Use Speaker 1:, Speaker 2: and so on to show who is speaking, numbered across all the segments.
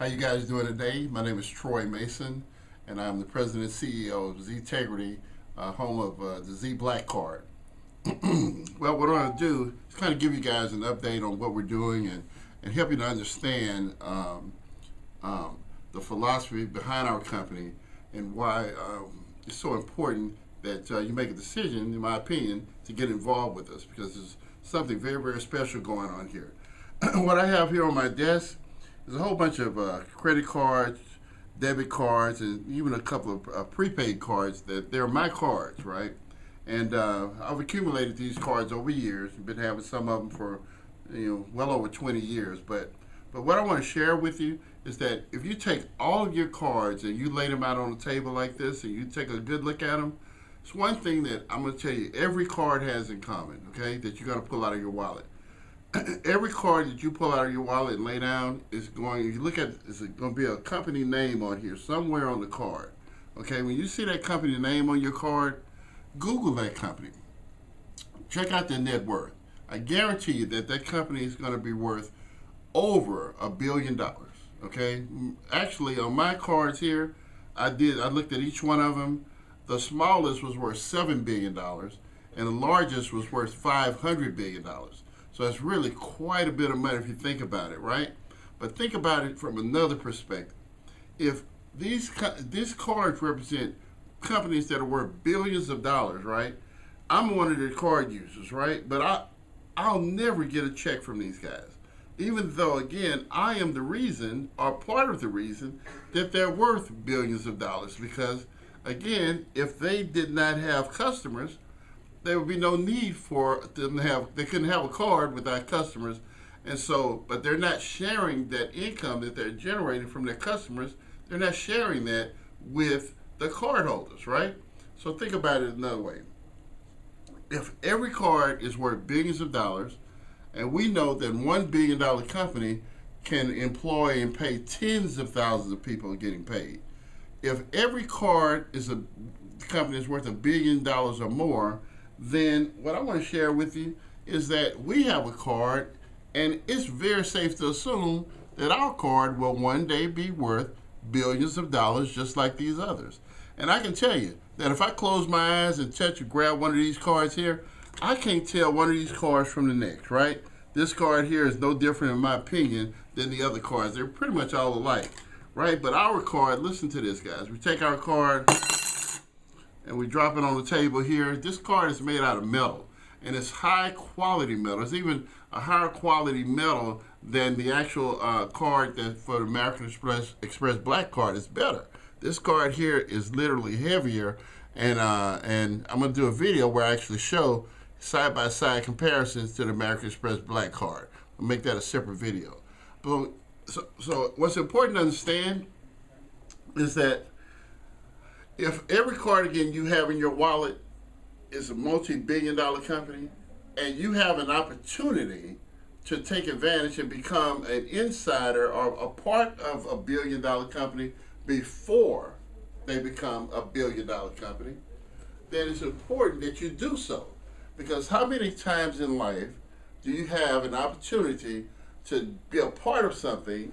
Speaker 1: How you guys doing today? My name is Troy Mason, and I'm the president and CEO of ZTegrity, home of the ZBlackCard. Well, what I want to do is kind of give you guys an update on what we're doing and help you to understand the philosophy behind our company and why it's so important that you make a decision, in my opinion, to get involved with us, because there's something very, very special going on here. What I have here on my desk is a whole bunch of credit cards, debit cards, and even a couple of prepaid cards that they're my cards, right? And I've accumulated these cards over years. I've been having some of them for, well over 20 years. But what I want to share with you is that if you take all of your cards and you lay them out on the table like this and you take a good look at them, it's one thing that I'm going to tell you every card has in common, okay, that you're going to pull out of your wallet. Every card that you pull out of your wallet and lay down is going, if you look at, it's going to be a company name on here somewhere on the card. Okay, when you see that company name on your card, Google that company. Check out their net worth. I guarantee you that that company is going to be worth over $1 billion. Okay, actually on my cards here, I looked at each one of them. The smallest was worth $7 billion, and the largest was worth $500 billion. So it's really quite a bit of money if you think about it, right? But think about it from another perspective. If these cards represent companies that are worth billions of dollars, right? I'm one of their card users, right? But I'll never get a check from these guys, even though, again, I am the reason, or part of the reason, that they're worth billions of dollars. Because, again, if they did not have customers, there would be no need for them to have, they couldn't have a card without customers. And so, but they're not sharing that income that they're generating from their customers, they're not sharing that with the card holders, right? So think about it another way. If every card is worth billions of dollars, and we know that $1 billion company can employ and pay tens of thousands of people getting paid. If every card is a company is worth $1 billion or more, then what I want to share with you is that we have a card, and it's very safe to assume that our card will one day be worth billions of dollars just like these others. And I can tell you that if I close my eyes and touch or grab one of these cards here, I can't tell one of these cards from the next, right? This card here is no different, in my opinion, than the other cards. They're pretty much all alike, right? But our card, listen to this, guys. We take our card and we drop it on the table here. This card is made out of metal, and it's high quality metal. It's even a higher quality metal than the actual card that for the American Express Black Card is better. This card here is literally heavier, and I'm going to do a video where I actually show side-by-side comparisons to the American Express Black Card. I'll make that a separate video. But so what's important to understand is that if every card, again, you have in your wallet is a multi-billion-dollar company, and you have an opportunity to take advantage and become an insider or a part of a billion-dollar company before they become a billion-dollar company, then it's important that you do so. Because how many times in life do you have an opportunity to be a part of something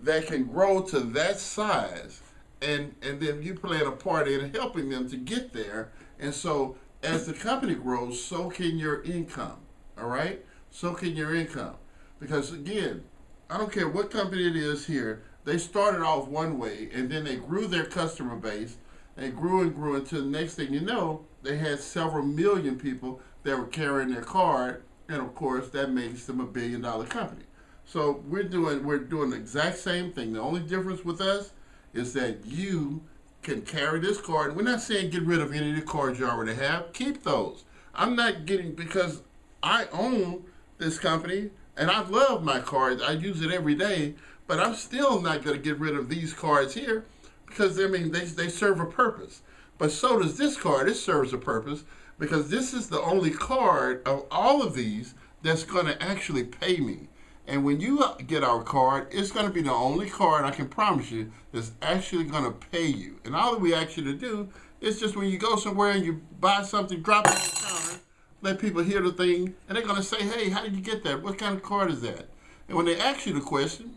Speaker 1: that can grow to that size, and then you playing a part in helping them to get there? And so as the company grows, so can your income, all right? So can your income. Because again, I don't care what company it is here, they started off one way, and then they grew their customer base, and grew until the next thing you know, they had several million people that were carrying their card, and of course that makes them $1 billion company. So we're doing the exact same thing. The only difference with us is that you can carry this card. We're not saying get rid of any of the cards you already have. Keep those. I'm not getting, because I own this company and I love my cards. I use it every day, but I'm still not going to get rid of these cards here because, I mean, they serve a purpose. But so does this card. It serves a purpose because this is the only card of all of these that's going to actually pay me. And when you get our card, it's going to be the only card, I can promise you, that's actually going to pay you. And all that we ask you to do is just when you go somewhere and you buy something, drop it on the counter, let people hear the thing, and they're going to say, hey, how did you get that? What kind of card is that? And when they ask you the question,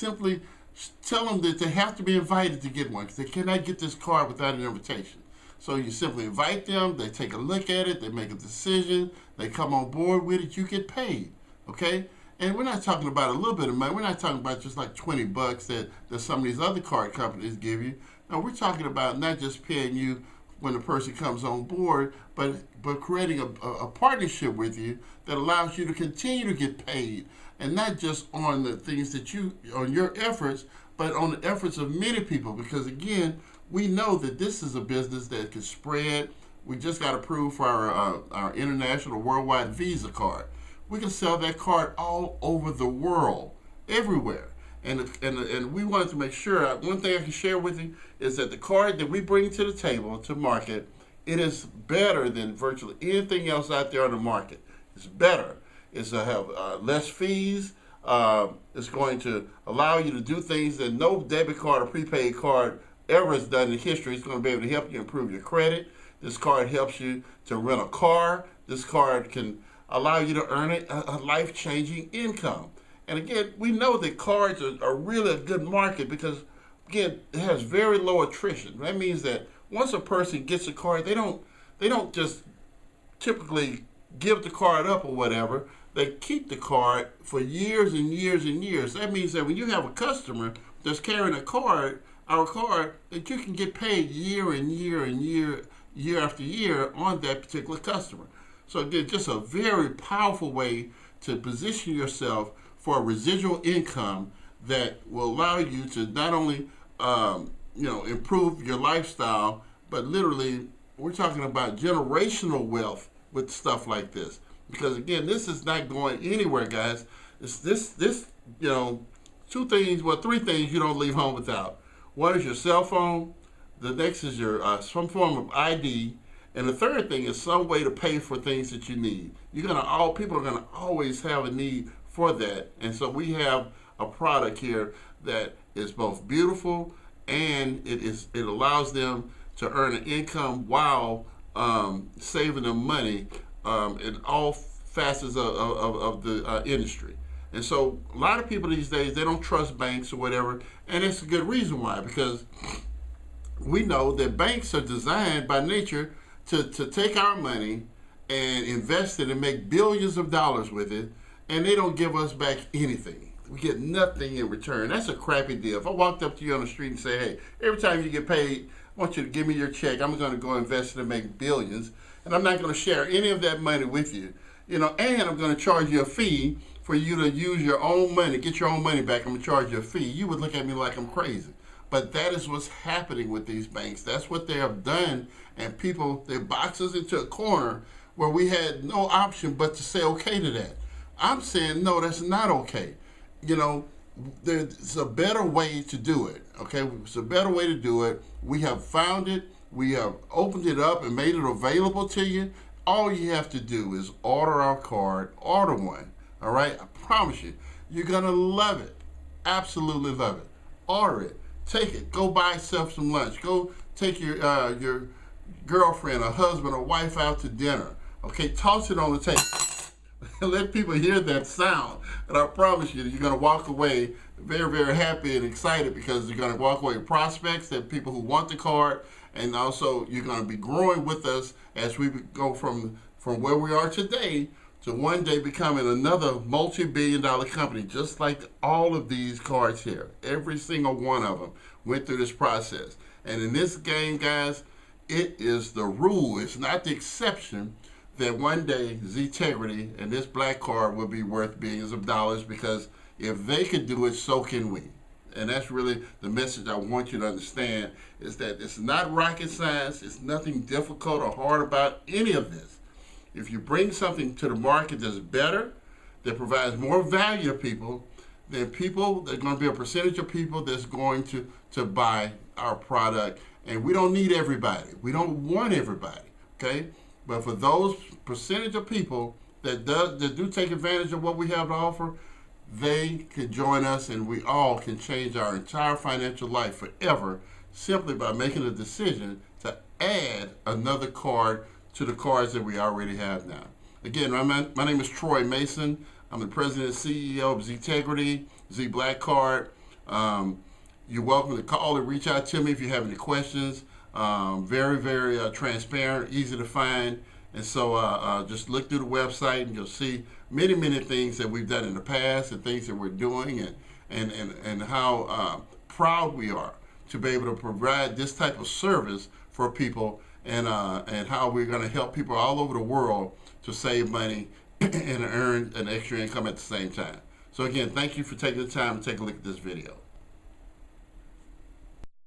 Speaker 1: simply tell them that they have to be invited to get one because they cannot get this card without an invitation. So you simply invite them, they take a look at it, they make a decision, they come on board with it, you get paid, okay? And we're not talking about a little bit of money. We're not talking about just like $20 that some of these other card companies give you. No, we're talking about not just paying you when the person comes on board, but creating a partnership with you that allows you to continue to get paid, and not just on the things that on your efforts, but on the efforts of many people. Because again, we know that this is a business that can spread. We just got approved for our international worldwide Visa card. We can sell that card all over the world, everywhere. And we wanted to make sure, one thing I can share with you is that the card that we bring to the table to market, it is better than virtually anything else out there on the market. It's better. It's to have less fees. It's going to allow you to do things that no debit card or prepaid card ever has done in history. It's going to be able to help you improve your credit. This card helps you to rent a car. This card can allow you to earn a life-changing income. And again, we know that cards are really a good market because, again, it has very low attrition. That means that once a person gets a card, they don't just typically give the card up or whatever. They keep the card for years and years and years. That means that when you have a customer that's carrying our card, that you can get paid year and year and year after year on that particular customer. So again, just a very powerful way to position yourself for a residual income that will allow you to not only improve your lifestyle, but literally we're talking about generational wealth with stuff like this. Because again, this is not going anywhere, guys. It's three things you don't leave home without. One is your cell phone. The next is your some form of ID. And the third thing is some way to pay for things that you need. People are gonna always have a need for that. And so we have a product here that is both beautiful and it allows them to earn an income while saving them money in all facets of the industry. And so a lot of people these days, they don't trust banks or whatever, and it's a good reason why, because we know that banks are designed by nature to take our money and invest it and make billions of dollars with it, and they don't give us back anything. We get nothing in return. That's a crappy deal. If I walked up to you on the street and say, hey, every time you get paid, I want you to give me your check. I'm going to go invest it and make billions, and I'm not going to share any of that money with you. And I'm going to charge you a fee for you to use your own money, get your own money back. I'm going to charge you a fee. You would look at me like I'm crazy. But that is what's happening with these banks. That's what they have done. And people, they box us into a corner where we had no option but to say okay to that. I'm saying, no, that's not okay. There's a better way to do it, okay? It's a better way to do it. We have found it. We have opened it up and made it available to you. All you have to do is order our card, order one, all right? I promise you, you're going to love it. Absolutely love it. Order it. Take it. Go buy yourself some lunch. Go take your girlfriend or husband or wife out to dinner, okay? Toss it on the table. Let people hear that sound. And I promise you that you're going to walk away very, very happy and excited because you're going to walk away with prospects, that people who want the card, and also you're going to be growing with us as we go from where we are today to one day becoming another multi-billion-dollar company, just like all of these cards here. Every single one of them went through this process. And in this game, guys, it is the rule. It's not the exception that one day ZTegrity and this black card will be worth billions of dollars, because if they could do it, so can we. And that's really the message I want you to understand, is that it's not rocket science. It's nothing difficult or hard about any of this. If you bring something to the market that's better, that provides more value to people, then there's going to be a percentage of people that's going to buy our product. And we don't need everybody. We don't want everybody, okay? But for those percentage of people that do take advantage of what we have to offer, they can join us, and we all can change our entire financial life forever simply by making a decision to add another card to the cards that we already have now. Again, my name is Troy Mason. I'm the president and CEO of ZTegrity, ZBlackCard. You're welcome to call or reach out to me if you have any questions. Very, very transparent, easy to find. And so just look through the website and you'll see many, many things that we've done in the past and things that we're doing, and how proud we are to be able to provide this type of service for people, and how we're going to help people all over the world to save money and earn an extra income at the same time. So again, thank you for taking the time to take a look at this video.